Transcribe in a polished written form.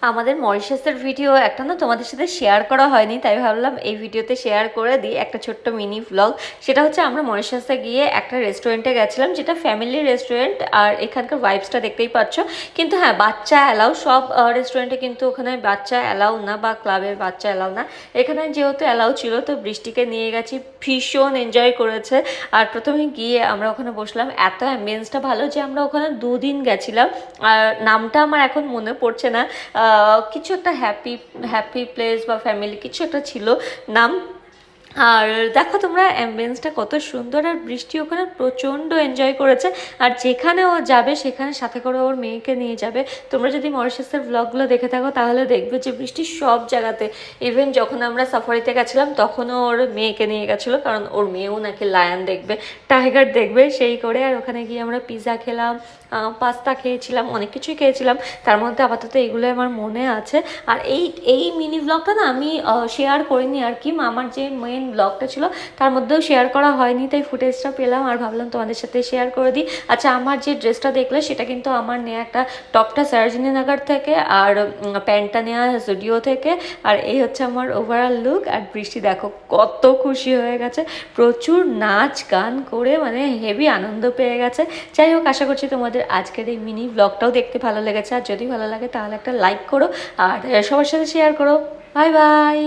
আমাদের মরিশাসের ভিডিও একটা না তোমাদের সাথে শেয়ার করা হয়নি, তাই ভাবলাম এই ভিডিওতে শেয়ার করে দিই একটা ছোট্ট মিনি ভ্লগ। সেটা হচ্ছে আমরা মরিশাসে গিয়ে একটা রেস্টুরেন্টে গেছিলাম, যেটা ফ্যামিলি রেস্টুরেন্ট, আর এখানকার ভাইবসটা দেখতেই পাচ্ছ। কিন্তু হ্যাঁ, বাচ্চা অ্যালাউ, সব রেস্টুরেন্টে কিন্তু ওখানে বাচ্চা অ্যালাউ না, বা ক্লাবের বাচ্চা অ্যালাউ না। এখানে যেহেতু অ্যালাউ ছিল, তো বৃষ্টিকে নিয়ে গেছি, ভীষণ এনজয় করেছে। আর প্রথমে গিয়ে আমরা ওখানে বসলাম, এত অ্যাম্বিয়েন্সটা ভালো যে আমরা ওখানে 2 দিন গেছিলাম। আর নামটা আমার এখন মনে পড়ছে না, কিছু একটা হ্যাপি হ্যাপি প্লেস বা ফ্যামিলি কিছু একটা ছিল নাম। আর দেখো তোমরা অ্যাম্বিয়েন্সটা কত সুন্দর, আর বৃষ্টি ওখানে প্রচণ্ড এনজয় করেছে। আর যেখানে ও যাবে সেখানে সাথে করে ওর মেয়েকে নিয়ে যাবে। তোমরা যদি মরিশাসের ব্লগগুলো দেখে থাকো তাহলে দেখবে যে বৃষ্টি সব জায়গাতে, ইভেন যখন আমরা সাফারিতে গেছিলাম তখনও ওর মেয়েকে নিয়ে গেছিলো, কারণ ওর মেয়েও নাকি লায়ন দেখবে, টাইগার দেখবে সেই করে। আর ওখানে গিয়ে আমরা পিৎজা খেলাম, পাস্তা খেয়েছিলাম, অনেক কিছুই খেয়েছিলাম। তার মধ্যে আপাতত এগুলো আমার মনে আছে। আর এই এই মিনি ব্লগটা না আমি শেয়ার করিনি আর কি, আমার যে মেন ব্লগটা ছিল তার মধ্যেও শেয়ার করা হয়নি, তাই ফুটেজটা পেলাম আর ভাবলাম তোমাদের সাথে শেয়ার করে দিই। আচ্ছা, আমার যে ড্রেসটা দেখলে সেটা কিন্তু আমার নেওয়া, একটা টপটা সরোজিনী নগর থেকে, আর প্যান্টটা নেওয়া জুডিও থেকে। আর এই হচ্ছে আমার ওভারঅল লুক। আর বৃষ্টি দেখো কত খুশি হয়ে গেছে, প্রচুর নাচ গান করে মানে হেভি আনন্দ পেয়ে গেছে। যাই হোক, আশা করছি তোমাদের আজকের এই মিনি ব্লগটাও দেখতে ভালো লেগেছে। আর যদি ভালো লাগে তাহলে একটা লাইক করো, আর সবার সাথে শেয়ার করো। Bye bye.